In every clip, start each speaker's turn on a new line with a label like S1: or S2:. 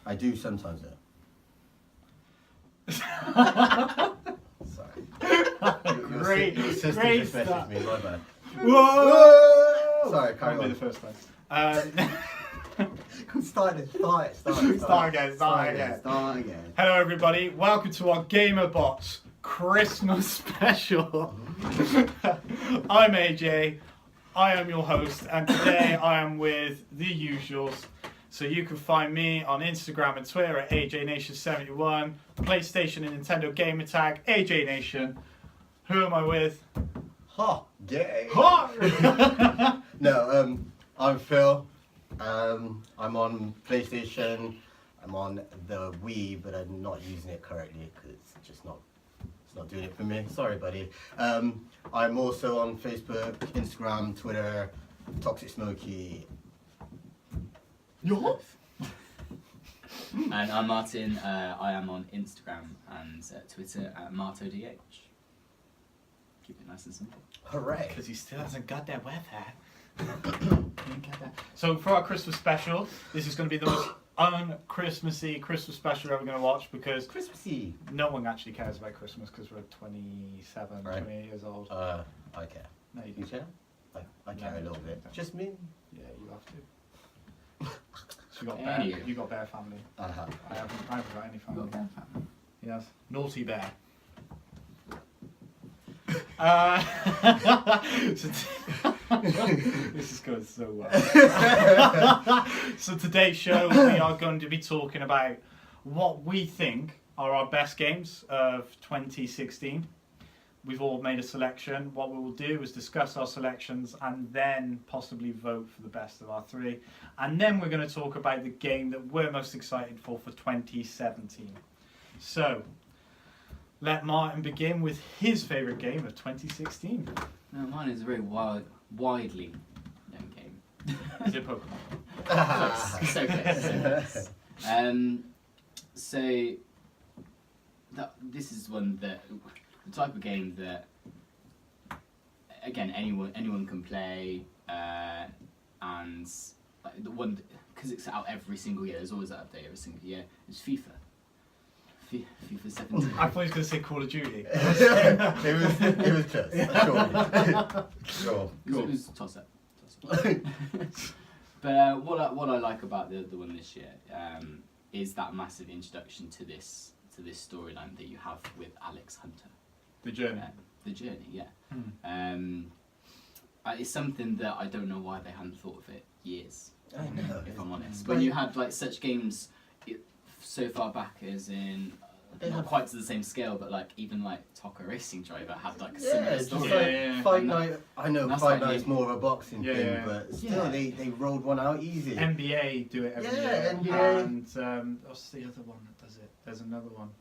S1: I do sometimes, though. Sorry.
S2: Great,
S1: Your sister
S2: great
S1: just messaged
S2: stuff.
S1: me, my bad.
S2: Whoa!
S1: Sorry, carry
S2: Won't be
S1: on.
S2: the first time.
S1: Start again.
S2: Start again. Hello everybody, welcome to our GamerBots Christmas special. I'm AJ, I am your host, and today I am with the usuals. So you can find me on Instagram and Twitter at AJNation71, PlayStation and Nintendo gamer tag AJNation. Who am I with?
S1: Ha! Gay!
S2: Ha!
S1: No, I'm Phil. I'm on PlayStation. I'm on the Wii, but I'm not using it correctly because it's just not doing it for me. Sorry, buddy. I'm also on Facebook, Instagram, Twitter, Toxic Smokey.
S2: Yo?
S3: And I'm Martyn. I am on Instagram and Twitter at MartoDH. Keep it nice and simple.
S1: Hooray!
S2: Because he still hasn't got that Wi-Fi. So for our Christmas special, this is going to be the most un-Christmassy Christmas special we're ever going to watch because
S1: Christmassy.
S2: no one actually cares about Christmas because we're 27,
S1: Right.
S2: 28 years old.
S1: I care.
S2: No, you
S1: You
S2: don't.
S1: care? I care a little bit. Just me?
S2: Yeah, you have to. So you got bear family.
S1: I have.
S2: I haven't got any
S3: You
S2: family.
S3: got bear family.
S2: Yes. Naughty bear. So this is going so well. So today's show we are going to be talking about what we think are our best games of 2016. We've all made a selection. What we will do is discuss our selections and then possibly vote for the best of our three. And then we're going to talk about the game that we're most excited for 2017. So, let Martyn begin with his favourite game of 2016.
S3: No, mine is a very widely known game.
S2: Is it Pokemon?
S3: So close. So this is one that the type of game that again anyone can play, and like the one because it's out every single year. There's always an update every single year. It's FIFA. FIFA 17.
S2: I thought he was going to say Call of Duty.
S1: it was close. Sure.
S3: It was a toss up. But what I like about the one this year is that massive introduction to this storyline that you have with Alex Hunter.
S2: The Journey.
S3: The Journey, yeah. It's something that I don't know why they hadn't thought of it years.
S1: I know.
S3: If I'm honest, when you had like such games so far back as in. Not quite to the same scale, but like even like Toka Racing Driver had like a similar story.
S1: Fight Night. I know Fight Night is
S3: like
S1: more of a boxing thing, but still they rolled one out easy.
S2: NBA do it every year.
S1: NBA.
S2: And what's the other one that does it? There's another one.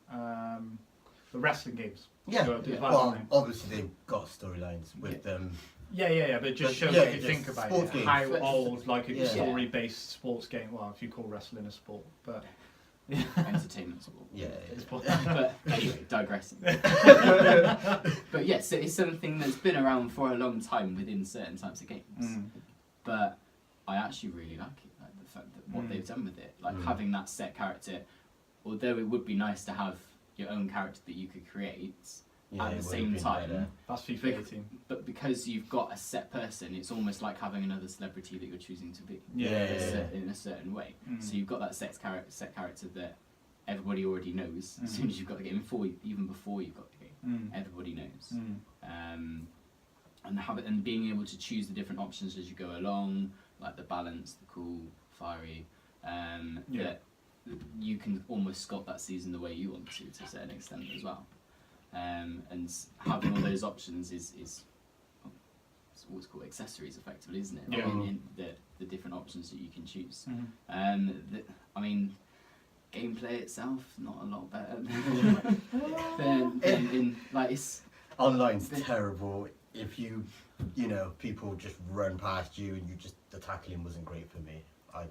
S2: The wrestling games.
S1: Yeah.
S2: Do it as
S1: Well, obviously they've got storylines with them.
S2: Yeah, but it just shows
S1: yeah,
S2: if you
S1: just
S2: think about
S1: sports
S2: it,
S1: games.
S2: how old like a
S1: Yeah.
S2: story-based sports game. Well, if you call wrestling a sport, but
S3: Entertainment sport.
S1: Yeah.
S3: But anyway, digressing. But yes, it's something that's been around for a long time within certain types of games. But I actually really like it, like the fact that what they've done with it, like having that set character. Although it would be nice to have your own character that you could create at the same time.
S2: That's FIFA 18.
S3: But because you've got a set person, it's almost like having another celebrity that you're choosing to be in a certain way. So you've got that set character that everybody already knows as soon as you've got the game, even before you've got the game. Everybody knows. And being able to choose the different options as you go along, like the balance, the cool, fiery, that you can almost sculpt that season the way you want to a certain extent as well. And having all those options is it's always called accessories, effectively, isn't it?
S2: Yeah.
S3: In the different options that you can choose. I mean, gameplay itself not a lot better than in like it's
S1: Online's terrible. If people just run past you and the tackling wasn't great for me.
S2: I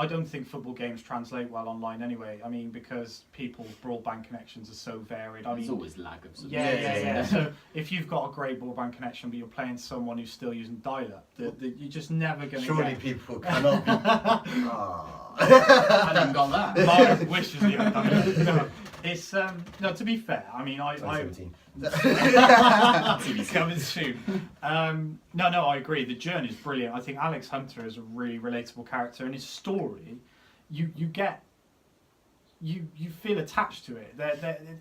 S2: don't think football games translate well online anyway. I mean, because people's broadband connections are so varied.
S3: There's always lag of some
S2: Yeah. So if you've got a great broadband connection, but you're playing someone who's still using dial-up, you're just never going to
S1: Surely
S2: get...
S1: people cannot be...
S3: I haven't got that.
S2: My wishes he had done it. No, it's no. To be fair, I mean, I
S1: 2017.
S2: coming soon. No, I agree. The journey is brilliant. I think Alex Hunter is a really relatable character, and his story, you get, you feel attached to it.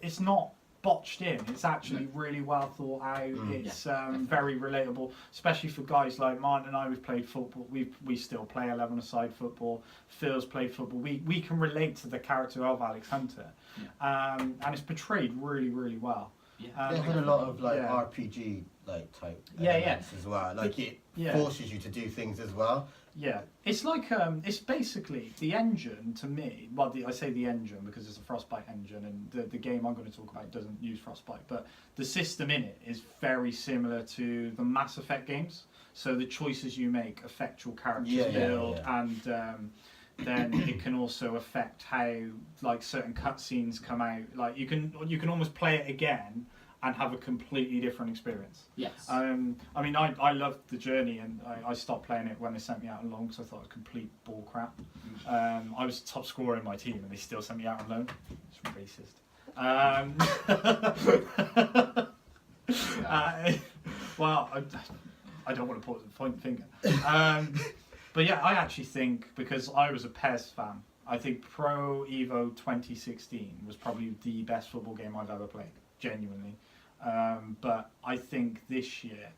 S2: It's not botched in. It's actually really well thought out. It's very relatable, especially for guys like Martyn and I. We've played football. We still play 11-a-side football. Phil's played football. We can relate to the character of Alex Hunter, and it's portrayed really, really well.
S1: Yeah, it had a lot of like RPG like type elements as well. Like it forces you to do things as well.
S2: Yeah, it's like it's basically the engine to me. Well, I say the engine because it's a Frostbite engine, and the game I'm going to talk about doesn't use Frostbite, but the system in it is very similar to the Mass Effect games. So the choices you make affect your character's build, and then it can also affect how like certain cutscenes come out. Like you can almost play it again and have a completely different experience.
S3: Yes.
S2: I mean, I loved the journey, and I stopped playing it when they sent me out on loan because I thought it was complete bull crap. I was top scorer in my team, and they still sent me out on loan. It's racist. Well, I don't want to point the finger. But yeah, I actually think, because I was a PES fan, I think Pro Evo 2016 was probably the best football game I've ever played, genuinely. But I think this year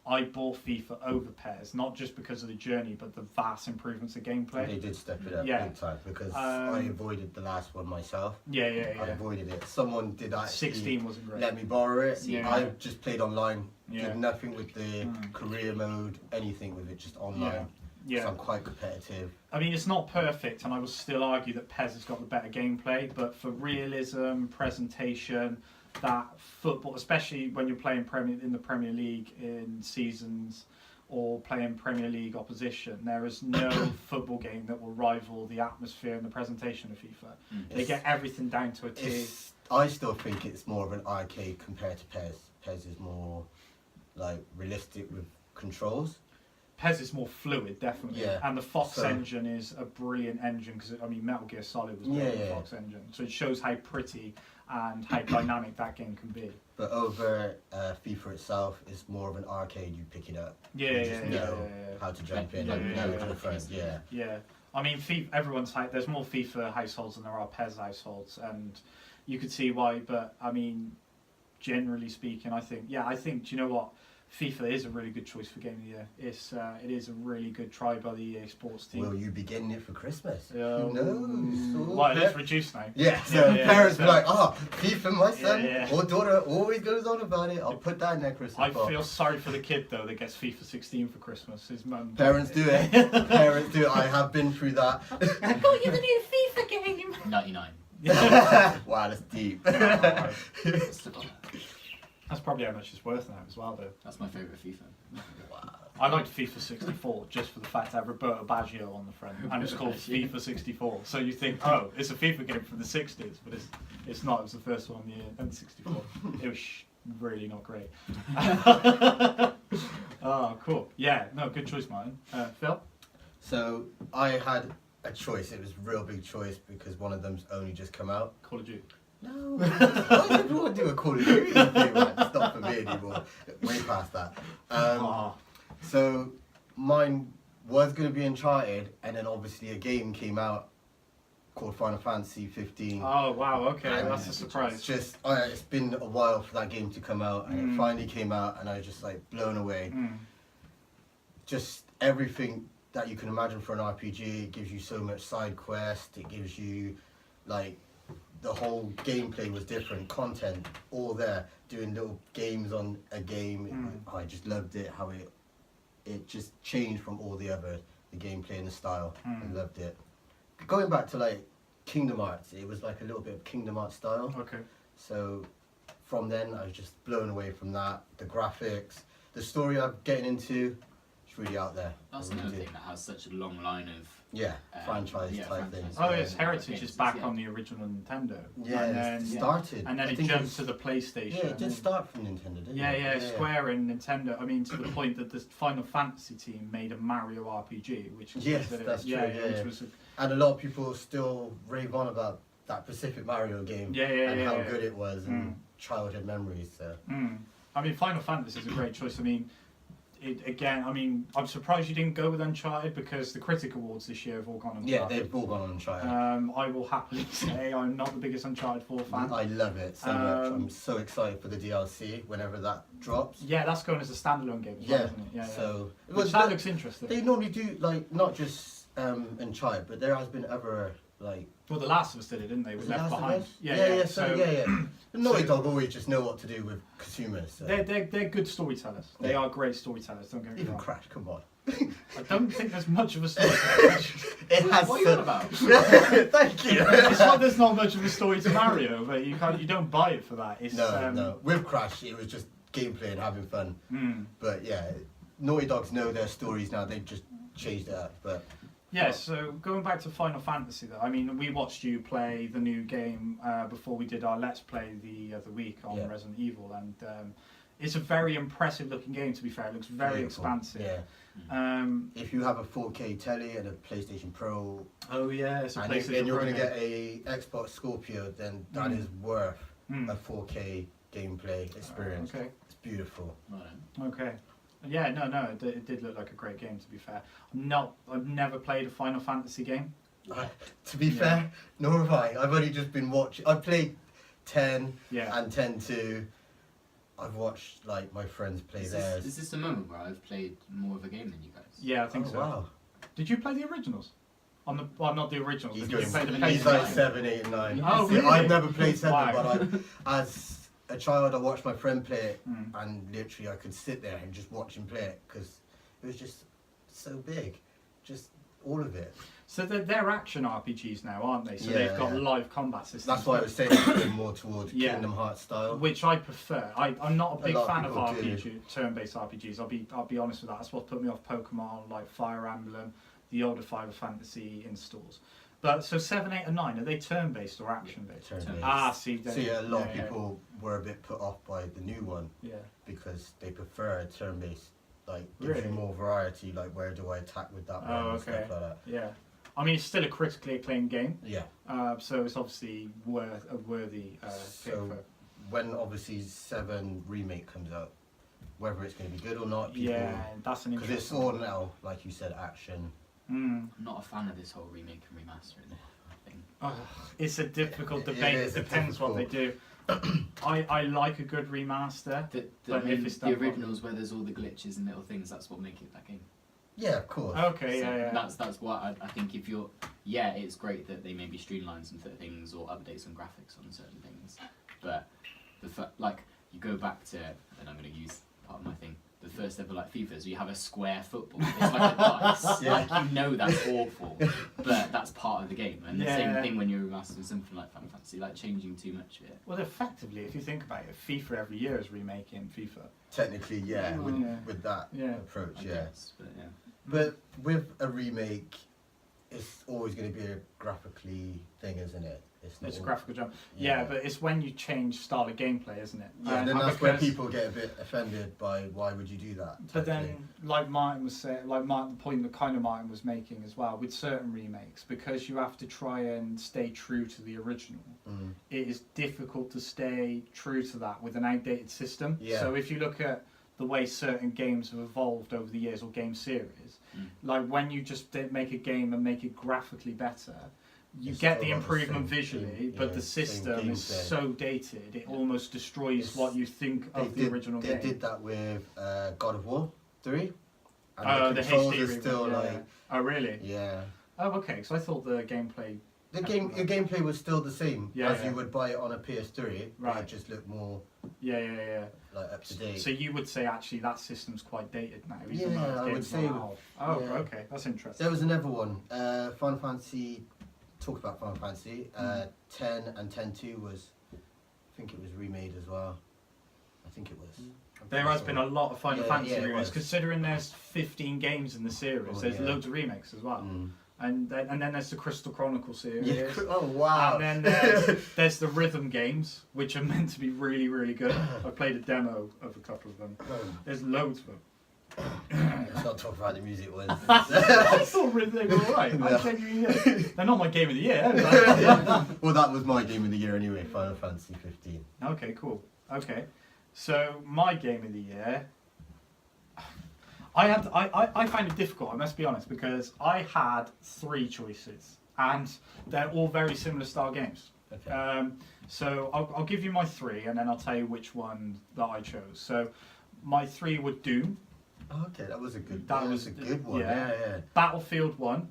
S2: I bought FIFA over PES, not just because of the journey, but the vast improvements of gameplay.
S1: They did step it up big time, because I avoided the last one myself. I avoided it. Someone did actually
S2: 16 wasn't great.
S1: let me borrow it.
S2: Yeah.
S1: I just played online, did nothing with the career mode, anything with it, just online.
S2: Yeah.
S1: So I'm quite competitive.
S2: I mean, it's not perfect, and I would still argue that PES has got the better gameplay, but for realism, presentation, that football, especially when you're playing in the Premier League in seasons or playing Premier League opposition, there is no football game that will rival the atmosphere and the presentation of FIFA. They get everything down to a T.
S1: I still think it's more of an arcade compared to PES. PES is more like realistic with controls.
S2: PES is more fluid, definitely, and the Fox engine is a brilliant engine, because I mean Metal Gear Solid was built on the Fox engine, so it shows how pretty and how dynamic that game can be.
S1: But over FIFA itself, it's more of an arcade. You pick it up. You just know how to jump in. Yeah.
S2: I mean, there's more FIFA households than there are PES households, and you could see why. But I mean, generally speaking, I think, do you know what? FIFA is a really good choice for Game of the Year. It is a really good try by the EA Sports team.
S1: Will you be getting it for Christmas? Who knows?
S2: Well, it's reduced now.
S1: Yeah, so parents be like, FIFA, my son or daughter always goes on about it. I'll put that in their Christmas box.
S2: I feel sorry for the kid, though, that gets FIFA 16 for Christmas. His mum.
S1: Parents do it. Parents do it. I have been through that.
S2: I got you the new FIFA game.
S3: 99.
S1: Wow, that's deep.
S2: That's probably how much it's worth now as well, though.
S3: That's my favourite FIFA.
S1: Wow.
S2: I liked FIFA 64 just for the fact that Roberto Baggio on the front, and it's called FIFA 64. So you think, oh, it's a FIFA game from the 60s, but it's not. It was the first one on the N64. It was really not great. Oh, cool. Yeah, no, good choice, Martyn. Phil?
S1: So I had a choice. It was a real big choice because one of them's only just come out.
S2: Call of Duty.
S1: No, why does everyone do a Call of Duty thing, man? It's not for me anymore. Way past that. So mine was going to be Uncharted, and then obviously a game came out called Final Fantasy 15.
S2: Oh wow, okay, that's a surprise.
S1: It's been a while for that game to come out, and it finally came out, and I was just like blown away. Just everything that you can imagine for an RPG. It gives you so much side quest. It gives you like. The whole gameplay was different, content all there, doing little games on a game. I just loved it, how it just changed from all the gameplay and the style. I loved it. Going back to like Kingdom Hearts, it was like a little bit of Kingdom Hearts style.
S2: Okay.
S1: So from then I was just blown away from that. The graphics, the story I'm getting into, it's really out there.
S3: That's another thing that has such a long line of
S1: Yeah, franchise
S3: yeah,
S1: type
S3: franchise.
S1: things.
S2: Oh,
S1: yeah.
S2: yes, Heritage is
S3: Games,
S2: back
S3: yeah.
S2: on the original Nintendo.
S1: Yeah,
S2: and
S1: it
S2: then,
S1: started.
S2: and then
S1: I
S2: it
S1: think
S2: jumped
S1: was-
S2: to the PlayStation.
S1: Yeah, it did start from Nintendo, didn't
S2: Yeah,
S1: it?
S2: yeah, Square and Nintendo. I mean, to the point that the Final Fantasy team made a Mario RPG, which is
S1: Yes,
S2: considered-
S1: that's true,
S2: which
S1: yeah.
S2: was
S1: And a lot of people still rave on about that Pacific Mario game and how good it was and childhood memories. So.
S2: I mean, Final Fantasy is a great choice. I mean, I'm surprised you didn't go with Uncharted because the Critic Awards this year have all gone Uncharted.
S1: Yeah, they've all gone on Uncharted.
S2: I will happily say I'm not the biggest Uncharted 4 fan.
S1: I love it so much. I'm so excited for the DLC whenever that drops.
S2: Yeah, that's going as a standalone game as well, isn't it? Yeah,
S1: So
S2: that looks interesting.
S1: They normally do like not just Uncharted, but there has been other like.
S2: Well, The Last of Us did it, didn't they? With
S1: Was it
S2: Left
S1: Last of
S2: Behind.
S1: Us? Yeah. So Naughty
S2: so-
S1: Dog always just know what to do with consumers. So.
S2: They're good storytellers. They are great storytellers. Don't get me
S1: Even
S2: wrong.
S1: Crash, come on.
S2: I don't think there's much of a story.
S1: It has.
S3: What are you on about?
S1: Thank you.
S2: It's like there's not much of a story to Mario, but you don't buy it for that. It's,
S1: No. With Crash, it was just gameplay and having fun. But yeah, Naughty Dogs know their stories now. They've just changed it up. But
S2: yeah. So going back to Final Fantasy, though, I mean, we watched you play the new game before we did our Let's Play the other week on Resident Evil, and it's a very impressive looking game. To be fair, it looks very
S1: beautiful.
S2: expansive.
S1: Yeah. If you have a 4K telly and a PlayStation Pro,
S2: Oh yeah, it's a
S1: and,
S2: PlayStation
S1: and you're
S2: Pro
S1: going to
S2: game.
S1: get a Xbox Scorpio, then that is worth a 4K gameplay experience.
S2: Okay.
S1: It's beautiful.
S3: Right.
S2: Okay. Yeah, no, it did look like a great game. To be fair, I've never played a Final Fantasy game.
S1: To be fair, nor have I. I've only just been watching. I've played 10 and 10-2. I've watched like my friends play theirs.
S3: Is this a moment where I've played more of a game than you guys?
S2: Yeah, I think so.
S1: Wow.
S2: Did you play the originals? Not the originals.
S1: He's,
S2: Did you play the
S1: he's
S2: PlayStation?
S1: like 7, 8, and 9.
S2: Oh,
S1: See,
S2: really?
S1: I've never played 7,
S2: Wow.
S1: but as a child, I watched my friend play it, and literally I could sit there and just watch him play it because it was just so big, just all of it.
S2: So they're action RPGs now, aren't they? So they've got live combat systems.
S1: That's why I was saying it's going more towards
S2: Yeah.
S1: Kingdom Hearts style.
S2: Which I prefer. I'm not a big
S1: lot of
S2: fan of
S1: people
S2: RPG, turn-based RPGs. I'll be honest with that. That's what put me off Pokemon, like Fire Emblem, the older Final Fantasy installs. But so 7, 8, and 9, are they turn-based or action-based?
S1: Turn-based.
S2: See.
S1: See, a lot of people were a bit put off by the new one because they prefer turn-based. Like, gives
S2: Really?
S1: you more variety, like where do I attack with that one and stuff like that.
S2: Yeah. I mean, it's still a critically acclaimed game.
S1: Yeah.
S2: So it's obviously a worthy pick
S1: So
S2: for...
S1: when obviously 7 remake comes out, whether it's going to be good or not, people,
S2: Yeah, that's an
S1: because it's
S2: interesting
S1: all
S2: one.
S1: now, like you said, action.
S3: I'm not a fan of this whole remake and remastering thing.
S2: It's a difficult
S1: It
S2: debate.
S1: is
S2: It depends what they do. I like a good remaster. But if it's
S3: The
S2: done
S3: originals where there's all the glitches and little things, that's what make it that game.
S1: Yeah, of course.
S2: Okay,
S3: So
S2: yeah.
S3: That's what I think. If you're, it's great that they maybe streamline some things or update some graphics on certain things, but like you go back to, and I'm going to use part of my thing, the first ever like FIFA, so you have a square football. It's like a dice.
S1: Yeah.
S3: Like you know that's awful, but that's part of the game. And the same thing when you're remastering something like Final Fantasy, like changing too much of it.
S2: Well, effectively, if you think about it, FIFA every year is remaking FIFA.
S1: Technically, yeah, with that
S2: Yeah.
S1: approach,
S3: I
S1: yeah.
S3: guess, but yeah.
S1: But with a remake, it's always going to be a graphically thing, isn't it?
S2: It's a graphical jump. Yeah, but it's when you change style of gameplay, isn't it?
S1: Yeah, then that's where people get a bit offended by why would you do that?
S2: But then, like Martyn was saying, the point that kind of Martyn was making as well, with certain remakes, because you have to try and stay true to the original, it is difficult to stay true to that with an outdated system.
S1: Yeah.
S2: So if you look at the way certain games have evolved over the years, or game series, like when you just make a game and make it graphically better, you
S1: It's
S2: get
S1: still
S2: the
S1: not the
S2: improvement
S1: same
S2: visually,
S1: thing,
S2: but
S1: yeah,
S2: the
S1: same
S2: system is
S1: gameplay.
S2: so dated, it almost destroys what you think of the original
S1: They
S2: game.
S1: did that with God of War 3. And
S2: Oh,
S1: the
S2: the
S1: controls
S2: HD
S1: are
S2: reboot,
S1: still
S2: yeah.
S1: like,
S2: Oh, really?
S1: yeah.
S2: Oh, okay. So I thought the gameplay.
S1: Your gameplay was still the same
S2: Yeah,
S1: as
S2: yeah.
S1: you would buy it on a PS3.
S2: Right.
S1: It just looked more
S2: Yeah.
S1: like up to date.
S2: So you would say actually that system's quite dated now.
S1: Yeah,
S2: even though
S1: I would
S2: games
S1: say-
S2: are out. Oh,
S1: yeah.
S2: okay. That's interesting.
S1: There was another one. Final Fantasy. Talk about Final Fantasy. 10 and 10-2 was. I think it was remade as well. I think it was.
S2: There has been a lot of Final
S1: Yeah,
S2: Fantasy
S1: yeah, it
S2: remakes,
S1: was.
S2: considering there's 15 games in the series.
S1: Oh,
S2: There's
S1: yeah.
S2: loads of remakes as well. and then there's the Crystal Chronicle series.
S1: Yeah. Oh wow.
S2: And then there's the rhythm games, which are meant to be really, really good. I played a demo of a couple of them. There's loads of them.
S1: Let's not talk about the music ones.
S2: I thought they were alright. I genuinely did. They're not my game of the year.
S1: Well, that was my game of the year anyway, Final Fantasy 15.
S2: Okay, cool. Okay, so my game of the year, I find it difficult, I must be honest, because I had 3 choices, and they're all very similar style games.
S1: Okay.
S2: So I'll give you my 3, and then I'll tell you which one that I chose. So my 3 were Doom.
S1: Okay, that was a good.
S2: That
S1: That
S2: was
S1: was a good one.
S2: yeah.
S1: Yeah.
S2: Battlefield 1,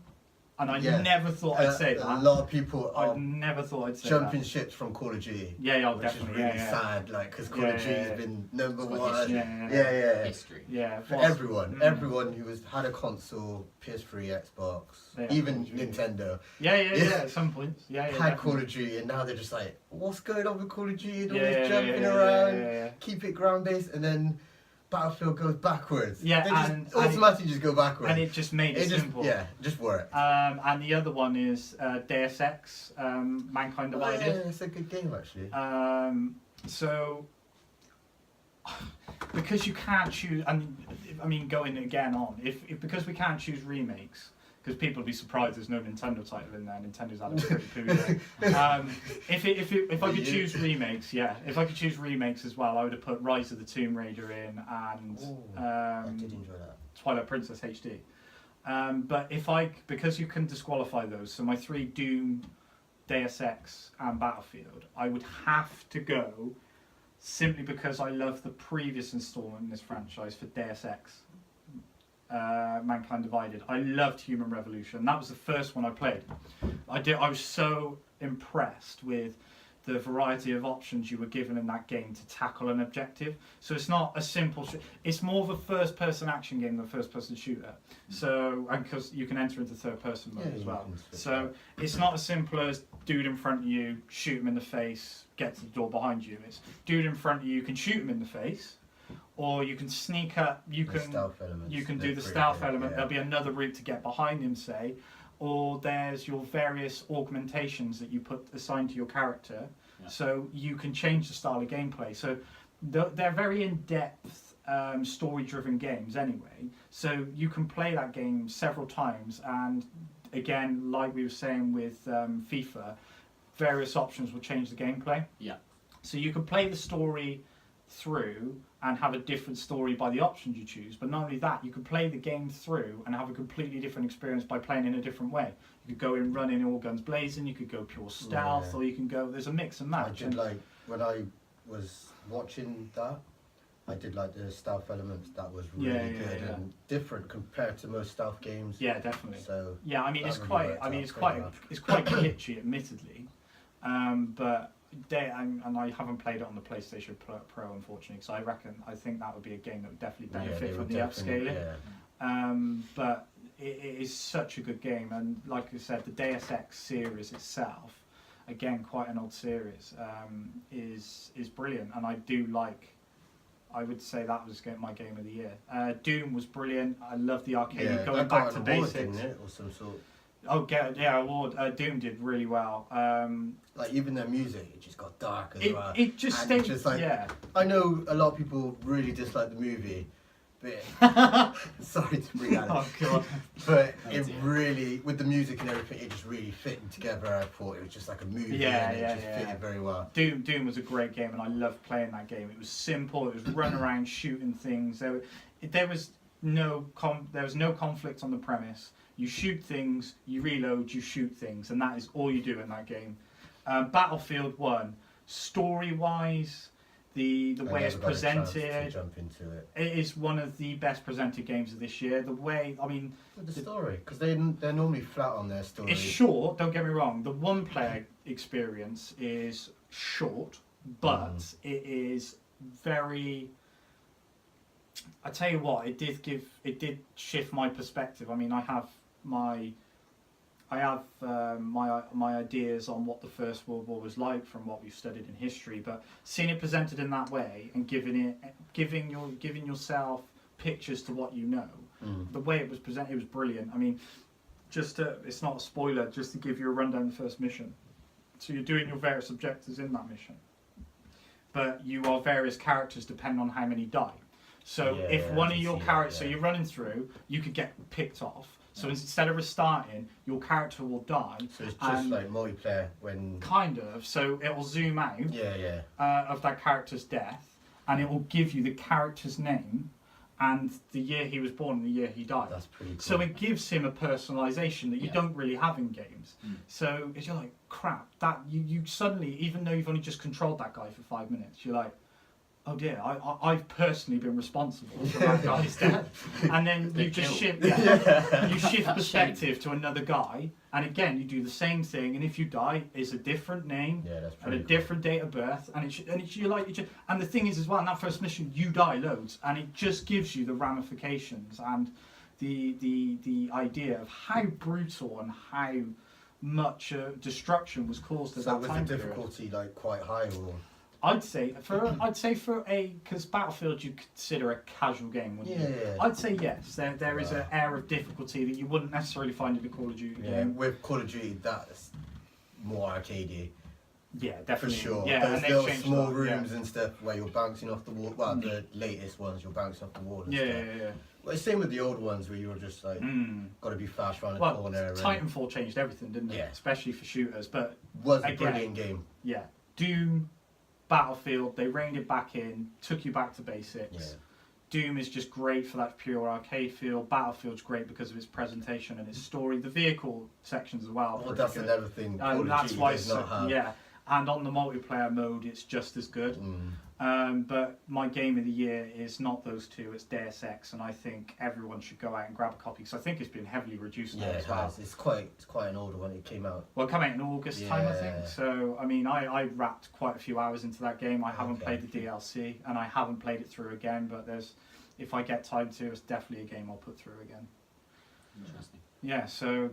S2: and I
S1: Yeah.
S2: never thought I'd say
S1: A
S2: that.
S1: lot of people
S2: I
S1: are
S2: never thought I'd say
S1: jumping
S2: that.
S1: ships from Call of Duty.
S2: Yeah,
S1: Which
S2: definitely.
S1: is really
S2: yeah.
S1: sad, like, because Call
S2: Yeah,
S1: of Duty's
S2: yeah, yeah.
S1: been number
S3: It's got
S1: one.
S3: history.
S1: Yeah.
S3: History.
S2: Yeah,
S1: For
S2: well,
S1: everyone, everyone who has had a console, PS3, Xbox,
S2: Yeah,
S1: even
S2: Call of Duty.
S1: Nintendo,
S2: Yeah,
S1: Yeah.
S2: at some points. Yeah,
S1: had
S2: definitely.
S1: Call of Duty, and now they're just like, what's going on with Call of Duty? They're
S2: Yeah,
S1: always
S2: yeah,
S1: jumping
S2: yeah,
S1: around,
S2: yeah.
S1: keep it ground based, and then Battlefield goes backwards.
S2: Yeah,
S1: they just
S2: and
S1: automatically just go backwards.
S2: And it just made it
S1: just,
S2: simple.
S1: yeah, just work.
S2: And the other one is Deus Ex, Mankind
S1: Oh, yeah,
S2: Divided.
S1: it's a good game actually.
S2: So, because you can't choose, I mean, going again on, if because we can't choose remakes, because people would be surprised there's no Nintendo title in there. Nintendo's had a pretty poo there. If I could choose remakes, if I could choose remakes as well, I would have put Rise of the Tomb Raider in and
S1: I did enjoy that.
S2: Twilight Princess HD. But because you can disqualify those, so my 3 Doom, Deus Ex, and Battlefield, I would have to go simply because I love the previous installment in this franchise for Deus Ex, Mankind Divided. I loved Human Revolution. That was the first one I played. I was so impressed with the variety of options you were given in that game to tackle an objective. So it's not a simple it's more of a first-person action game than a first-person shooter. So, and because you can enter into third-person mode as well. So it's not as simple as dude in front of you, shoot him in the face, get to the door behind you. It's dude in front of you, can shoot him in the face, or you can sneak up, you can do the stealth element. There'll be another route to get behind him, say, or there's your various augmentations that you put assigned to your character, so you can change the style of gameplay. So they're very in-depth, story-driven games anyway. So you can play that game several times, and again, like we were saying with FIFA, various options will change the gameplay.
S3: Yeah.
S2: So you can play the story through and have a different story by the options you choose, but not only that, you can play the game through and have a completely different experience by playing in a different way. You could go in running all guns blazing, you could go pure stealth, or you can go, there's a mix and match.
S1: I did like, when I was watching that, I did like the stealth elements. That was really good and different compared to most stealth games.
S2: Yeah, definitely.
S1: So
S2: yeah, I mean it's
S1: really
S2: quite,
S1: worked
S2: I mean
S1: out
S2: it's
S1: pretty
S2: quite,
S1: well.
S2: it's quite glitchy, admittedly, but and I haven't played it on the PlayStation Pro, unfortunately, so I think that would be a game that would definitely benefit from the upscaling. But it is such a good game, and like I said, the Deus Ex series itself, again quite an old series, is brilliant, and I would say that was my game of the year. Doom was brilliant. I love the arcade, going back to basics.
S1: Or some sort.
S2: Oh, award. Doom did really well.
S1: Like even their music, it just got dark as well.
S2: It just stayed.
S1: Just like,
S2: yeah.
S1: I know a lot of people really dislike the movie, but sorry to bring that up.
S2: Oh god.
S1: But
S3: Oh,
S1: it
S3: dear.
S1: really, with the music and everything, it just really fitting together. I thought it was just like a movie, and it just fitted very well.
S2: Doom was a great game, and I loved playing that game. It was simple. It was run around shooting things. There was no conflict on the premise. You shoot things, you reload, you shoot things, and that is all you do in that game. Battlefield 1, story-wise, the way it's presented,
S1: Jump into it.
S2: it is one of the best presented games of this year. The way, I mean,
S1: The story, because they're normally flat on their story.
S2: it's short, don't get me wrong. The one-player experience is short, but it is very... I tell you what, it did shift my perspective. I mean, I have my ideas on what the First World War was like from what we've studied in history, but seeing it presented in that way and giving yourself pictures to what you know, the way it was presented, it was brilliant. I mean, it's not a spoiler, just to give you a rundown of the first mission. So you're doing your various objectives in that mission, but you are various characters depending on how many die. So if one of your characters, so you're running through, you could get picked off. So instead of restarting, your character will die.
S1: So it's just like multiplayer when...
S2: Kind of. So it will zoom out of that character's death, and it will give you the character's name and the year he was born and the year he died.
S1: That's pretty cool.
S2: So it gives him a personalisation that you don't really have in games. So you're like, crap, that you suddenly, even though you've only just controlled that guy for 5 minutes, you're like, oh dear, I've personally been responsible for that guy's death. And then you just shift, you shift perspective to another guy, and again you do the same thing. And if you die, it's a different name and a different date of birth. And and the thing is as well, in that first mission, you die loads, and it just gives you the ramifications and the idea of how brutal and how much destruction was caused at that time.
S1: So was the difficulty like quite high, or?
S2: I'd say for a because Battlefield you consider a casual game, wouldn't you? I'd say yes. There is an air of difficulty that you wouldn't necessarily find in a Call of Duty game.
S1: With Call of Duty, that's more arcadey.
S2: Yeah, definitely.
S1: For sure.
S2: Yeah,
S1: There's little small rooms and stuff where you're bouncing off the wall. Well, the latest ones you're bouncing off the wall. And stuff.
S2: Yeah.
S1: Well, it's same with the old ones where you were just like got to be fast around the corner.
S2: Titanfall changed everything, didn't it?
S1: Yeah.
S2: Especially for shooters, but
S1: was a brilliant game.
S2: Yeah, Doom. Battlefield, they reined it back in, took you back to basics. Doom is just great for that pure arcade feel. Battlefield's great because of its presentation and its story. The vehicle sections as well.
S1: Well, that's another thing. Call of Duty does not have.
S2: And on the multiplayer mode, it's just as good. But my game of the year is not those two, it's Deus Ex, and I think everyone should go out and grab a copy because I think it's been heavily reduced now as well.
S1: It's quite an older one. It came out.
S2: Well, it came out in August time, I think. So, I mean, I wrapped quite a few hours into that game. I haven't played the DLC, and I haven't played it through again, but if I get time to, it's definitely a game I'll put through again.
S3: Interesting.
S2: Yeah, so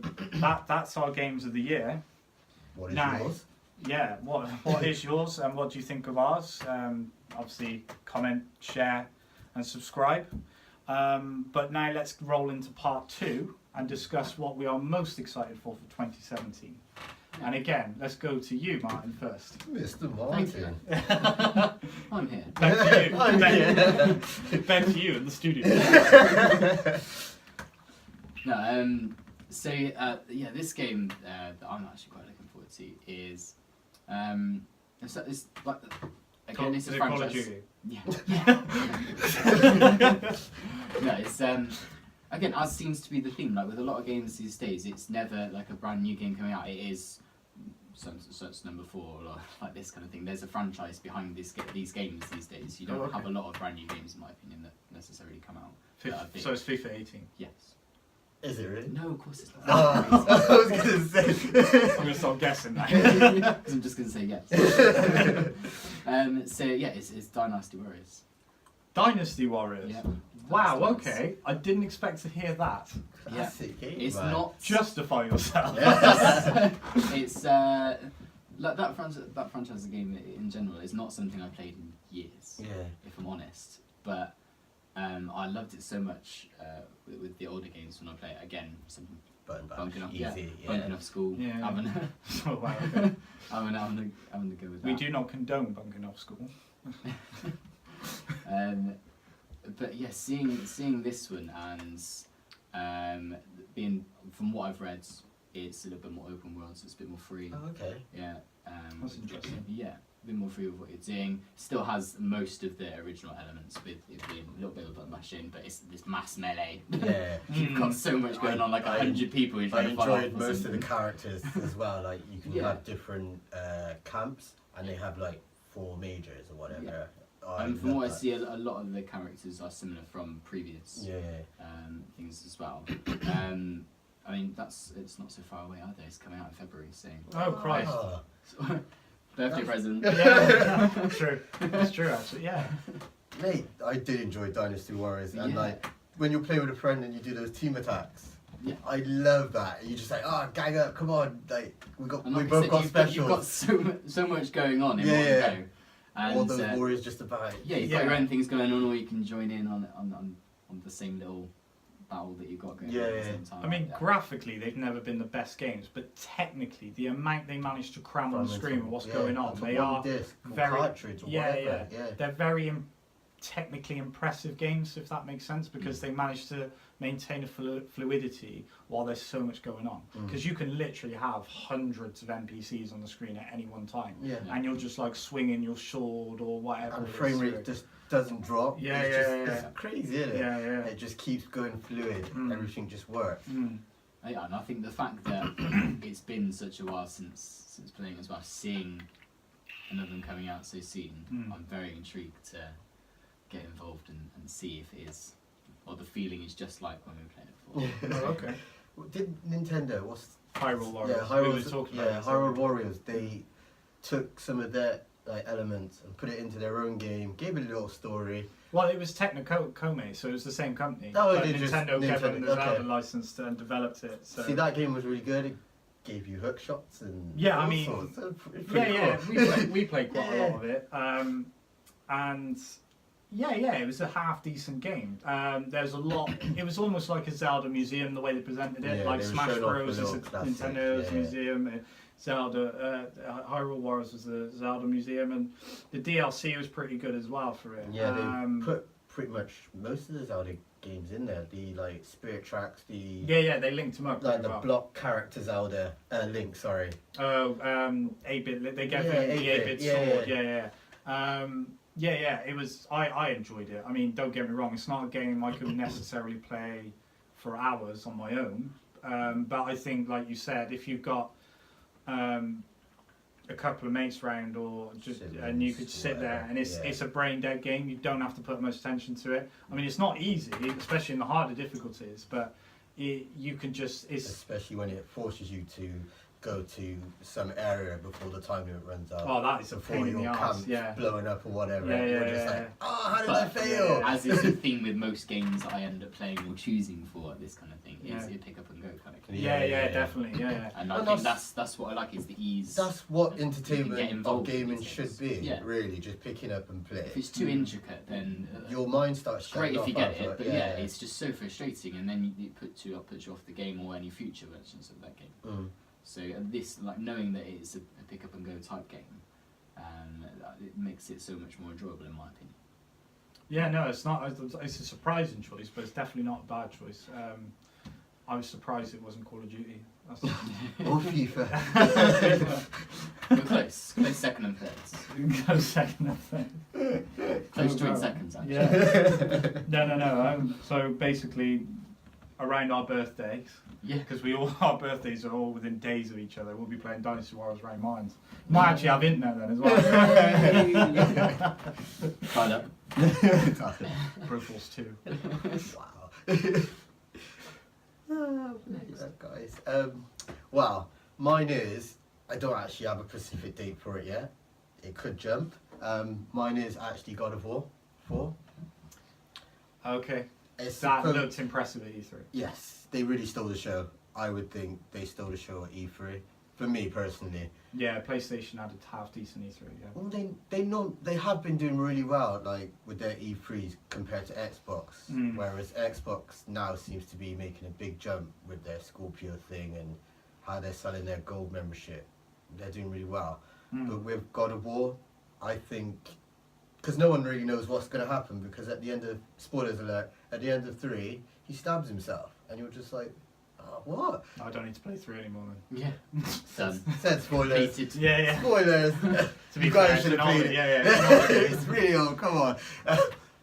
S2: that's our games of the year.
S1: What is yours?
S2: Yeah, what is yours and what do you think of ours? Obviously, comment, share and subscribe. But now let's roll into part 2 and discuss what we are most excited for 2017. And again, let's go to you, Martyn, first.
S1: Mr. Martyn.
S3: I'm here.
S2: Back to you. Back to you in the studio.
S3: No, so this game that I'm actually quite looking forward to is it's like again it's a franchise.
S2: Call of Duty.
S3: Yeah. No, it's again, as seems to be the theme. Like with a lot of games these days, it's never like a brand new game coming out. It is such number 4 or like this kind of thing. There's a franchise behind these games these days. You don't have a lot of brand new games, in my opinion, that necessarily come out.
S2: So it's FIFA 18.
S3: Yes.
S1: Is it really?
S3: No, of course it's not.
S1: I was going to say.
S2: I'm going to start guessing now.
S3: Because I'm just going to say yes. So yeah, it's Dynasty Warriors.
S2: Dynasty Warriors?
S3: Yeah.
S2: Wow, okay. I didn't expect to hear that.
S1: Classic game,
S3: it's
S1: man.
S3: not...
S2: Justify yourself.
S1: Yes.
S3: It's... like that franchise game in general is not something I played in years, if I'm honest. But I loved it so much with the older games when I play it again. Something bunking off, bunking off school, having a go with that.
S2: We do not condone bunking off school.
S3: But yeah, seeing this one and being, from what I've read, it's a little bit more open world, so it's a bit more free.
S1: Oh, okay.
S3: Yeah.
S2: That's interesting.
S3: Yeah, a bit more free with what you're doing. Still has most of the original elements with it being a little bit of a mashing, but it's this mass melee.
S1: Yeah.
S3: You've got so much going on, like 100 people.
S1: I enjoyed most of the characters as well. Like you can have different camps, and they have like 4 majors or whatever.
S3: Yeah. And from what I see, a lot of the characters are similar from previous things as well. I mean, it's not so far away either. It's coming out in February, so...
S2: Oh, Christ.
S3: Birthday present.
S2: Yeah, true. It's true, actually, yeah.
S1: Mate, I did enjoy Dynasty Warriors, and like, when you're playing with a friend and you do those team attacks, I love that. You just like, gang up, come on, like, we both got specials.
S3: You've got so much going on in one go. And,
S1: all those warriors just about.
S3: Yeah, you've got your own things going on, or you can join in on the same little battle that you've got going
S1: Yeah,
S3: on at the
S1: yeah.
S3: same time.
S2: I mean,
S3: like that.
S2: graphically, they've never been the best games, but technically, the amount they managed to cram on the screen and what's going on, they are very,
S1: cartridge or whatever. Yeah.
S2: they're very technically impressive games, if that makes sense, because they managed to maintain a fluidity while there's so much going on. Because you can literally have hundreds of NPCs on the screen at any one time, and you're just like swinging your sword or whatever.
S1: And the frame rate just doesn't drop.
S2: Yeah,
S1: It's crazy, isn't it?
S2: Yeah, yeah.
S1: It just keeps going fluid. Everything just works.
S3: Yeah, and I think the fact that it's been such a while since playing as well, seeing another one coming out so soon, I'm very intrigued to get involved and see if it is, or the feeling is just like when we were playing it before.
S2: Oh, okay.
S1: Did Nintendo, what's
S2: Hyrule Warriors.
S1: Yeah,
S2: We were talking about this,
S1: Hyrule Warriors. They took some of their elements and put it into their own game, gave it a little story.
S2: Well, it was Technocome, so it was the same company.
S1: Oh,
S2: but
S1: they just
S2: Nintendo gave them the
S1: okay.
S2: Zelda license and developed it. So.
S1: See, that game was really good. It gave you hook shots and
S2: Yeah, I
S1: all
S2: mean,
S1: sorts. It's pretty cool.
S2: we played quite a lot of it, and it was a half decent game. There's a lot. It was almost like a Zelda museum the way they presented it.
S1: Yeah,
S2: like
S1: they were
S2: Smash
S1: showing off
S2: Bros
S1: the
S2: is a
S1: little classics,
S2: Nintendo's
S1: yeah.
S2: museum. Zelda, Hyrule Warriors was the Zelda museum, and the DLC was pretty good as well for it.
S1: Yeah, they put pretty much most of the Zelda games in there. The like Spirit Tracks, the
S2: they linked them up.
S1: like
S2: pretty
S1: the
S2: well.
S1: block character Zelda Link. Sorry.
S2: Oh, 8-bit. They gave
S1: Yeah,
S2: him the
S1: 8-bit,
S2: 8-bit sword. Yeah. It was. I enjoyed it. I mean, don't get me wrong. It's not a game I could necessarily play for hours on my own. But I think, like you said, if you've got a couple of mates round, or just and you could sit there, and it's a brain dead game. You don't have to put much attention to it. I mean, it's not easy, especially in the harder difficulties. But you can just
S1: especially when it forces you to go to some area before the time limit runs out.
S2: Oh, that is a
S1: before
S2: pain in the
S1: your
S2: arse.
S1: camp's
S2: Yeah.
S1: blowing up or whatever.
S2: Yeah,
S1: You're
S2: yeah,
S1: just
S2: yeah.
S1: like, oh, how did I fail?
S3: As is the theme with most games that I end up playing or choosing for this kind of thing, is a pick up and go kind of game.
S2: Yeah, definitely. Yeah.
S3: And I think that's what I like, is the ease.
S1: That's what
S3: you can get
S1: entertainment
S3: involved
S1: of
S3: in
S1: gaming
S3: these
S1: should
S3: games.
S1: be.
S3: Yeah.
S1: Really, just picking up and play.
S3: If it's too intricate, then
S1: Your mind starts
S3: great
S1: shutting
S3: if you
S1: off
S3: get it,
S1: after
S3: but it's just so frustrating, and then it puts you off the game or any future versions of that game. So this, like, knowing that it's a pick up and go type game, it makes it so much more enjoyable in my opinion.
S2: Yeah, no, it's not. It's a surprising choice, but it's definitely not a bad choice. I was surprised it wasn't Call of Duty. That's
S1: Or FIFA.
S3: We're close second and third.
S2: Go second, I think.
S3: Close joint seconds, actually.
S2: Yeah. No. So basically, around our birthdays,
S3: Yeah.
S2: because our birthdays are all within days of each other. We'll be playing Dynasty Warriors around mine. Might actually have internet then as well.
S3: Fired up.
S2: Brutals 2.
S1: Wow. Guys. Well, mine is, I don't actually have a specific date for it yet. It could jump. Mine is actually God of War 4.
S2: Okay.
S1: It's
S2: That looked impressive at E3.
S1: Yes, they really stole the show. I would think they stole the show at E3. For me personally.
S2: Yeah, PlayStation had a half decent E3. Yeah.
S1: Well, they have been doing really well, like with their E3s compared to Xbox. Whereas Xbox now seems to be making a big jump with their Scorpio thing and how they're selling their gold membership. They're doing really well. But with God of War, I think, because no one really knows what's going to happen, because at the end of, spoilers alert, at the end of 3, he stabs himself, and you're just like, oh, what?
S2: I don't need to play 3 anymore then.
S3: Yeah. Done.
S1: Said spoilers.
S3: Completed.
S2: Yeah.
S1: Spoilers.
S2: To be
S1: You
S2: fair,
S1: guys
S2: it's
S1: should
S2: an
S1: have played
S2: old-
S1: it.
S2: yeah.
S1: It's really old, come on.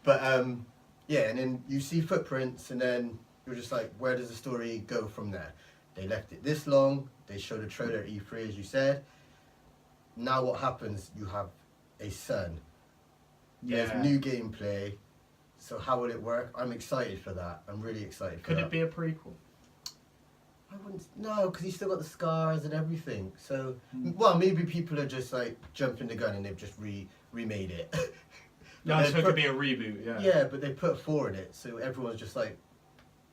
S1: But and then you see footprints, and then you're just like, where does the story go from there? They left it this long, they showed a trailer at E3, as you said. Now what happens? You have a son. There's new gameplay. So how will it work? I'm excited for that. I'm really excited for
S2: Could
S1: that.
S2: it be a prequel?
S1: I wouldn't. No, because he's still got the scars and everything. So, well, maybe people are just like jumping the gun and they've just remade it.
S2: No, so it could be a reboot. Yeah.
S1: Yeah, but they put 4 in it, so everyone's just like.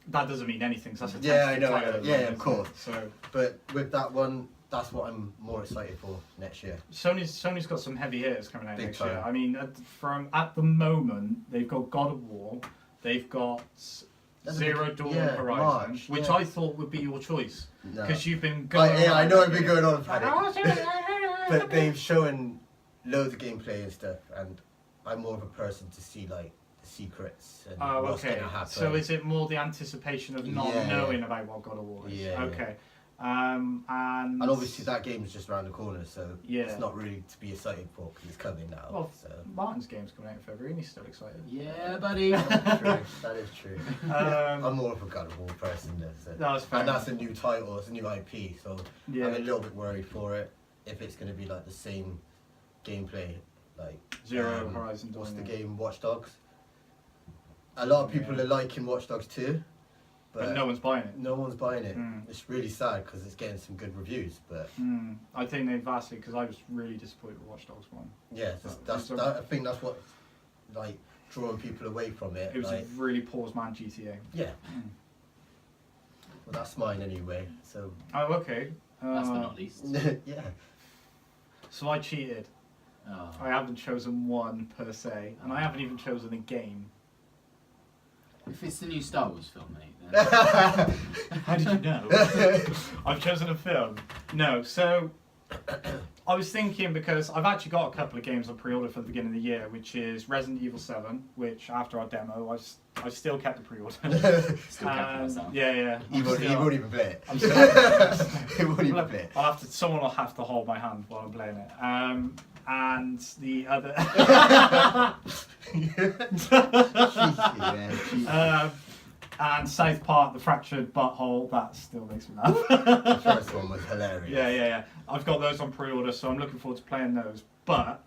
S2: That doesn't mean anything. So that's a
S1: Yeah, I
S2: tentative
S1: know.
S2: title,
S1: Yeah,
S2: isn't
S1: of
S2: it?
S1: course.
S2: So
S1: But with that one, that's what I'm more excited for next year.
S2: Sony's got some heavy hitters coming out
S1: Big
S2: next
S1: time.
S2: year. I mean, at the moment, they've got God of War, they've got Zero Dawn
S1: yeah,
S2: Horizon,
S1: March,
S2: which
S1: yeah.
S2: I thought would be your choice
S1: No.
S2: because you've been going.
S1: Yeah, I
S2: on
S1: know
S2: about
S1: I've been
S2: it.
S1: going on about it. But they've shown loads of gameplay and stuff, and I'm more of a person to see like the secrets and
S2: Oh,
S1: what's
S2: okay.
S1: gonna happen.
S2: So is it more the anticipation of not
S1: Yeah,
S2: knowing
S1: yeah.
S2: about what God of War is?
S1: Yeah,
S2: Okay.
S1: And obviously that game's just around the corner, so
S2: Yeah.
S1: it's not really to be excited for because it's coming now.
S2: Well,
S1: so.
S2: Martyn's game's coming out in February, and he's still excited.
S3: Yeah, buddy.
S1: That is true. I'm
S2: Um,
S1: more of a God of War person, though. So.
S2: that's fair
S1: And that's
S2: enough.
S1: a new title, it's a new IP, so
S2: Yeah.
S1: I'm a little bit worried for it if it's going to be like the same gameplay, like
S2: Zero Horizon
S1: what's
S2: Dawn,
S1: the
S2: yeah.
S1: game? Watch Dogs. A lot of people
S2: Yeah.
S1: are liking Watch Dogs 2,
S2: But no one's buying it.
S1: no one's buying it.
S2: Mm.
S1: It's really sad because it's getting some good reviews, but
S2: I think they vastly, because I was really disappointed with Watch Dogs 1.
S1: yeah, I think that's what like drawing people away from it.
S2: It was
S1: like,
S2: a really poor man GTA.
S1: yeah, well that's mine anyway. So
S2: Oh, okay.
S3: Last but not least.
S1: yeah,
S2: So I cheated.
S3: Oh.
S2: I haven't chosen one per se, and I haven't even chosen a game.
S3: If it's the new Star Wars film, mate, then
S2: How did you know? I've chosen a film. No, so I was thinking because I've actually got a couple of games I pre-ordered for the beginning of the year, which is Resident Evil 7, which after our demo, I still kept the pre-order.
S3: still kept it myself.
S2: Yeah.
S1: you won't even play it.
S2: I'm still,
S1: You won't even play it.
S2: someone will have to hold my hand while I'm playing it. And the other. And South Park, The Fractured Butthole, that still makes me laugh.
S1: The first one was hilarious.
S2: Yeah. I've got those on pre-order, so I'm looking forward to playing those. But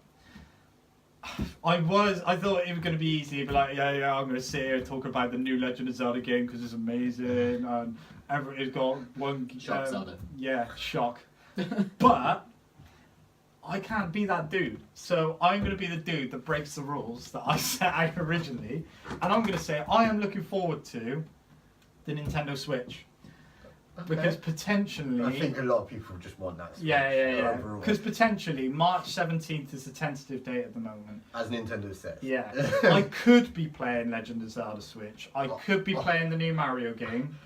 S2: I thought it was going to be easy. Be like, yeah, I'm going to sit here and talk about the new Legend of Zelda game because it's amazing, and it's got one.
S3: Shock Zelda.
S2: Yeah, shock. But I can't be that dude. So I'm going to be the dude that breaks the rules that I set out originally. And I'm going to say I am looking forward to the Nintendo Switch.
S1: Okay.
S2: Because potentially...
S1: I think a lot of people just want that. Switch
S2: Yeah.
S1: overall.
S2: Because potentially March 17th is the tentative date at the moment.
S1: As Nintendo says.
S2: Yeah. I could be playing Legend of Zelda Switch. I could be
S1: Oh.
S2: playing the new Mario game.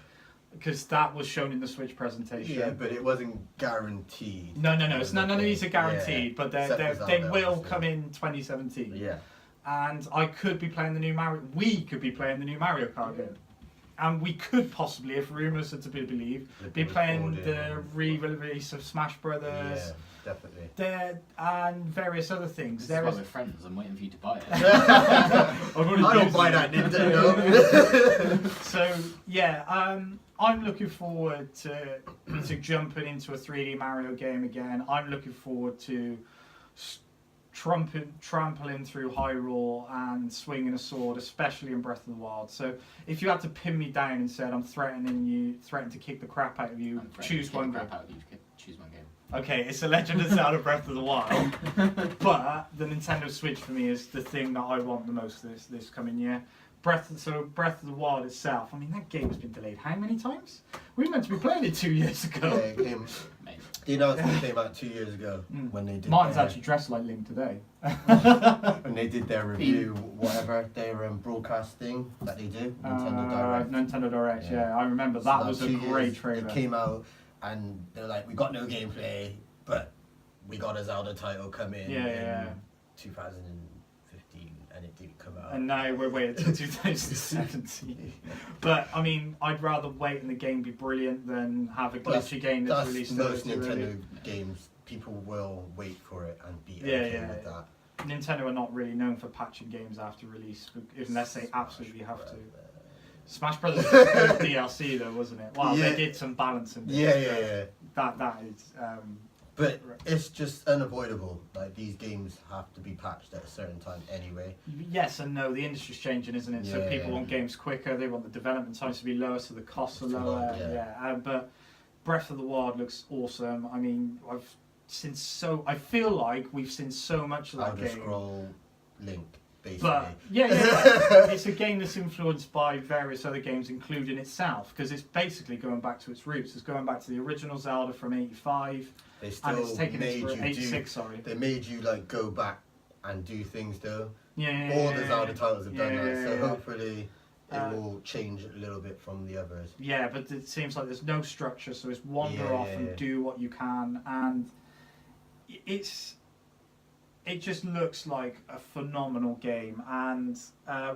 S2: Because that was shown in the Switch presentation.
S1: Yeah, but it wasn't guaranteed.
S2: No. It's none of these are guaranteed, but
S1: Except
S2: they
S1: for
S2: will
S1: Zelda,
S2: come in 2017.
S1: Yeah.
S2: And I could be playing the new Mario. We could be playing the new Mario Kart game, and we could possibly, if rumours are to be believed, be playing the re-release of Smash Brothers.
S1: Yeah, definitely.
S2: And various other things.
S3: This is why we're friends. I'm waiting for you to buy it.
S1: I don't buy that Nintendo.
S2: So yeah, I'm looking forward to jumping into a 3D Mario game again. I'm looking forward to trampling through Hyrule and swinging a sword, especially in Breath of the Wild. So if you had to pin me down and said I'm threatening to kick the crap out of you, choose one game.
S3: Choose one game.
S2: Okay, it's a Legend of Zelda Breath of the Wild, but the Nintendo Switch for me is the thing that I want the most this coming year. Breath of the Wild itself, I mean, that game's been delayed how many times? We were meant to be playing it 2 years ago.
S1: Yeah, it came, you know, it came out 2 years ago when they did.
S2: Martyn's actually dressed like Link today.
S1: When they did their review, whatever, their broadcast thing that they do, Nintendo Direct.
S2: Nintendo Direct, yeah. I remember
S1: So
S2: that
S1: like
S2: was a
S1: 2
S2: great
S1: years,
S2: trailer.
S1: It came out and they're like, we got no gameplay, but we got a Zelda title come in 2015 and it didn't come out.
S2: And now we're waiting until 2017. But I mean, I'd rather wait and the game be brilliant than have a glitchy game that's released.
S1: Most
S2: too early.
S1: Nintendo games, people will wait for it and be
S2: Yeah,
S1: okay
S2: yeah,
S1: with
S2: yeah.
S1: that.
S2: Nintendo are not really known for patching games after release, unless they absolutely have to. Smash Brothers was good DLC though, wasn't it? Well,
S1: Yeah.
S2: they did some balancing.
S1: Yeah.
S2: That is.
S1: But it's just unavoidable. Like, these games have to be patched at a certain time anyway.
S2: Yes and no. The industry's changing, isn't it? So
S1: Yeah,
S2: people
S1: yeah.
S2: want games quicker. They want the development times to be lower, so the costs are
S1: It's
S2: lower.
S1: lower, yeah.
S2: But Breath of the Wild looks awesome. I mean, I feel like we've seen so much of that
S1: Elder
S2: game.
S1: Scroll Link, basically.
S2: But yeah, it's a game that's influenced by various other games, including itself, because it's basically going back to its roots. It's going back to the original Zelda from '85,
S1: They
S2: and
S1: still
S2: it's taken
S1: made
S2: it
S1: you
S2: for '86. Sorry.
S1: They made you like go back and do things though.
S2: Yeah.
S1: All the Zelda titles have done
S2: Yeah,
S1: that, so
S2: yeah.
S1: hopefully will change a little bit from the others.
S2: Yeah, but it seems like there's no structure, so it's wander
S1: Yeah,
S2: off
S1: yeah,
S2: and
S1: yeah.
S2: do what you can, and it just looks like a phenomenal game. And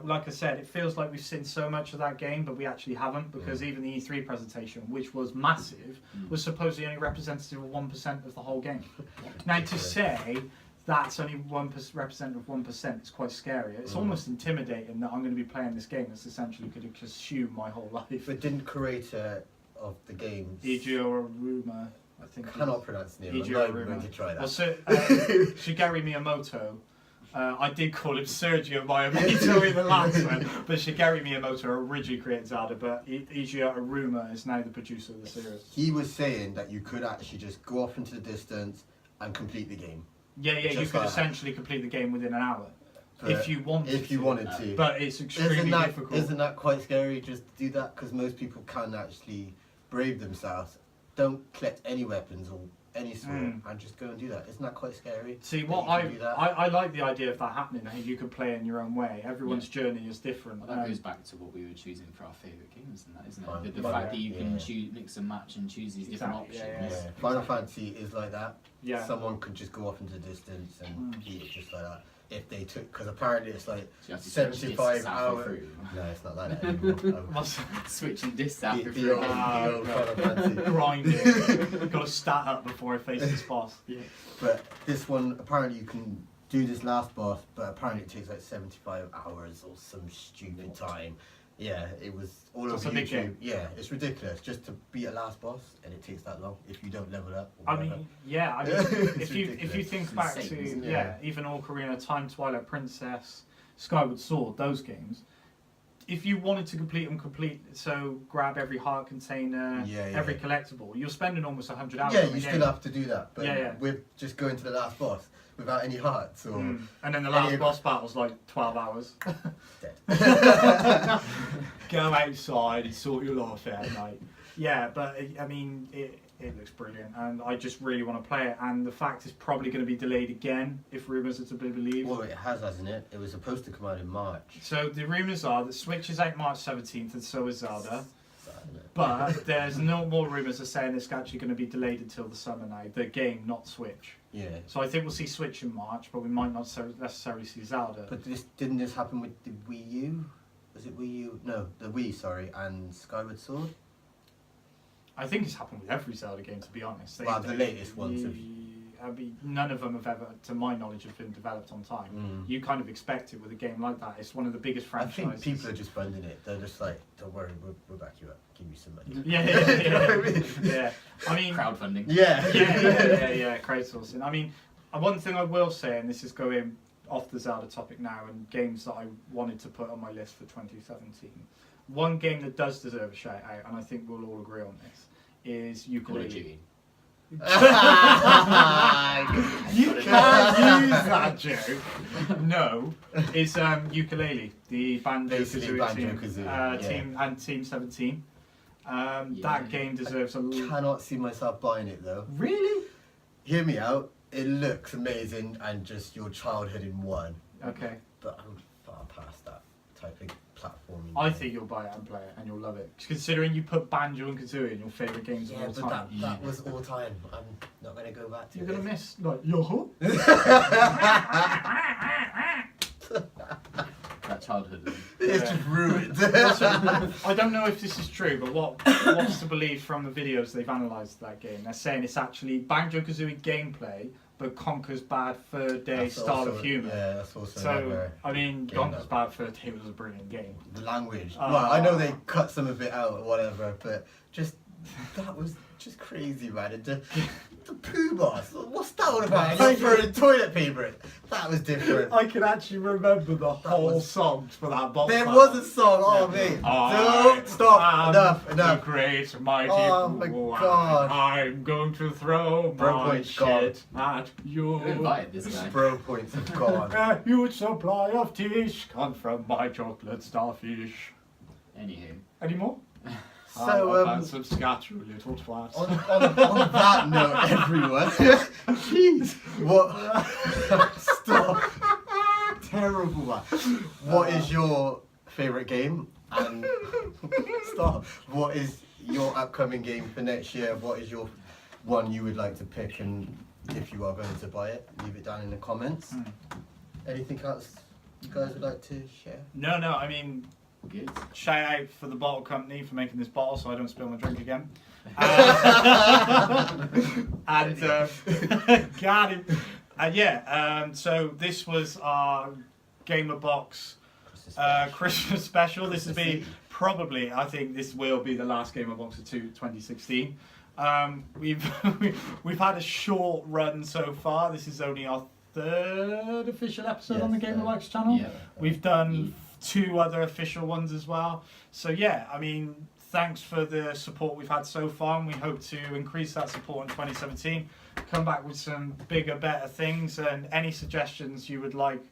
S2: like I said, it feels like we've seen so much of that game, but we actually haven't, because even the E3 presentation, which was massive, was supposedly only representative of 1% of the whole game. Now, to say that's only 1% representative of 1% is quite scary. It's almost intimidating that I'm going to be playing this game that's essentially going to consume my whole life.
S1: But didn't creator of the games...
S2: Ijiruma, I think.
S1: Cannot pronounce the name. I'm
S2: Ijiruma.
S1: not even going to try that.
S2: Well, Shigeru Miyamoto. I did call him Sergio Miyamoto in the last one, but Shigeru Miyamoto originally created Zelda, but Eiji Aruma is now the producer of the series.
S1: He was saying that you could actually just go off into the distance and complete the game.
S2: Yeah, you
S1: Just
S2: could
S1: like
S2: essentially complete the game within an hour.
S1: But
S2: If you wanted
S1: If you
S2: to.
S1: wanted to.
S2: But it's extremely difficult.
S1: Isn't that quite scary just to do that? Because most people can actually brave themselves. Don't collect any weapons or any sort and just go and do that. Isn't that quite scary?
S2: See,
S1: that
S2: what
S1: you can do that?
S2: I like the idea of that happening. That you could play in your own way. Everyone's journey is different.
S3: Well, that goes back to what we were choosing for our favourite games, and that, isn't
S1: Fine.
S3: it? The fact that you can mix and match and choose these different
S2: Exactly,
S3: options.
S2: yeah.
S1: Final Fantasy is like that.
S2: Yeah.
S1: Someone could just go off into the distance and beat it just like that. If they took, because apparently it's like
S3: So you have to switch
S1: 75
S3: discs halfway
S1: hours.
S3: through.
S1: No, it's not like that anymore.
S3: Switching discs out
S1: The
S3: through.
S1: old Final Fantasy.
S2: Grinding. Got to stat up before I face this boss. Yeah.
S1: But this one, apparently you can do this last boss, but apparently it takes like 75 hours or some stupid time. Yeah, it was all
S2: That's
S1: over
S2: a big
S1: YouTube.
S2: game.
S1: Yeah, it's ridiculous just to beat a last boss, and it takes that long if you don't level up. Or
S2: I
S1: whatever.
S2: mean, yeah. I mean,
S1: It's
S2: if you
S1: ridiculous.
S2: think back
S3: It's insane,
S2: to
S1: isn't it?
S2: even Ocarina of Time, Twilight Princess, Skyward Sword, those games. If you wanted to complete them, so grab every heart container,
S1: Yeah,
S2: every
S1: yeah.
S2: collectible, you're spending almost 100 hours.
S1: Yeah,
S2: on the
S1: you
S2: game.
S1: still have to do that, but
S2: Yeah.
S1: with just going to the last boss without any hearts or
S2: And then the last
S1: any-
S2: boss battle's like 12 hours.
S1: dead.
S2: Go outside and sort your life out, mate. Yeah, but I mean, it looks brilliant, and I just really want to play it. And the fact it's probably going to be delayed again, if rumours are to be believed.
S1: Well, it has, hasn't it? It was supposed to come out in March.
S2: So the rumours are that Switch is out March 17th, and so is Zelda.
S1: Isn't it?
S2: But there's no more rumours are saying it's actually going to be delayed until the summer now. The game, not Switch.
S1: Yeah.
S2: So I think we'll see Switch in March, but we might not necessarily see Zelda.
S1: But didn't this happen with the Wii U? Was it Wii U? No, the Wii, sorry, and Skyward Sword?
S2: I think it's happened with every Zelda game, to be honest.
S1: Well, the latest ones have-
S2: I mean, none of them have ever, to my knowledge, have been developed on time. You kind of expect it with a game like that. It's one of the biggest
S1: I
S2: franchises.
S1: think people are just funding it. They're just like, don't worry, we'll back you up. Give you some money.
S2: Yeah. I mean,
S3: Crowdfunding.
S1: Yeah.
S2: yeah, crowdsourcing. I mean, one thing I will say, and this is going off the Zelda topic now, and games that I wanted to put on my list for 2017. One game that does deserve a shout out, and I think we'll all agree on this, is
S3: Call of
S2: Ukulele.
S3: Duty.
S2: You can't use that joke. No, it's Ukulele, the
S1: Basically
S2: Banjo-Kazooie team,
S1: Banjo-Kazooie, yeah.
S2: Team 17.
S3: Yeah.
S2: That game deserves a
S1: Cannot see myself buying it though.
S2: Really?
S1: Hear me out. It looks amazing and just your childhood in one.
S2: Okay.
S1: But I'm far past that type of platforming.
S2: I think you'll buy it and play it, and you'll love it. Considering you put Banjo and Kazooie in your favourite games
S1: Yeah,
S2: of all
S1: but
S2: time,
S1: that was all time. I'm not going to go back to
S2: you're
S1: it.
S2: gonna miss like Yo-ho.
S3: That childhood.
S1: It's just ruined.
S2: I don't know if this is true, but what's to believe from the videos they've analysed that game? They're saying it's actually Banjo-Kazooie gameplay, but Conker's Bad Third Day
S1: That's
S2: style
S1: also-
S2: of humour.
S1: Yeah, that's also
S2: So,
S1: another
S2: I mean,
S1: game
S2: Conker's
S1: that-
S2: Bad Third Day was a brilliant game.
S1: the language.
S2: Oh.
S1: Well, I know they cut some of it out or whatever, but just that was just crazy, man. And the poo boss. What's that all about? And you're throwing toilet paper in. That was different.
S2: I can actually remember the whole
S1: was-
S2: song for that boss
S1: There
S2: battle.
S1: was a song. Oh, mate. Don't stop. Enough.
S2: The
S1: Enough.
S2: great mighty
S1: Oh, my
S2: one.
S1: God.
S2: I'm going to throw
S1: Bro
S2: my
S1: points gone.
S2: shit at you.
S3: Who invited this guy?
S1: Bro points have gone.
S2: A huge supply of tish come from my chocolate starfish.
S3: Anywho.
S2: Any more?
S1: So,
S2: and some scat, you little twat.
S1: on that note, everyone. Jeez. What? Stop. Terrible one. What is your favourite game? And stop. What is your upcoming game for next year? What is your one you would like to pick? And if you are going to buy it, leave it down in the comments. Anything else you guys would like to share?
S2: No, I mean,
S3: Good.
S2: shout out for the bottle company for making this bottle so I don't spill my drink again. And got him. So this was our Gamer Box Christmas special. This has been probably, I think this will be the last Gamer Box of 2016. We've had a short run so far. This is only our third official episode on the Gamer Box channel.
S3: Yeah.
S2: We've done 2 other official ones as well. So yeah, I mean, thanks for the support we've had so far, and we hope to increase that support in 2017. Come back with some bigger, better things, and any suggestions you would like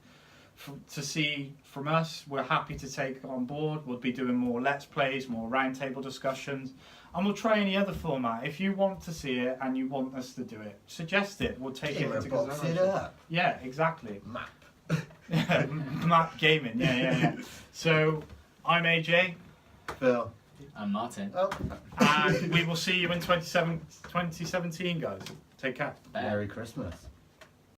S2: to see from us, we're happy to take on board. We'll be doing more Let's Plays, more roundtable discussions, and we'll try any other format. If you want to see it and you want us to do it, suggest it. We'll take it into consideration. Yeah, exactly. Map gaming. Yeah. So, I'm AJ.
S1: Phil.
S3: I'm Martyn.
S1: Oh.
S2: And we will see you in 2017, guys. Take care.
S1: Merry Christmas.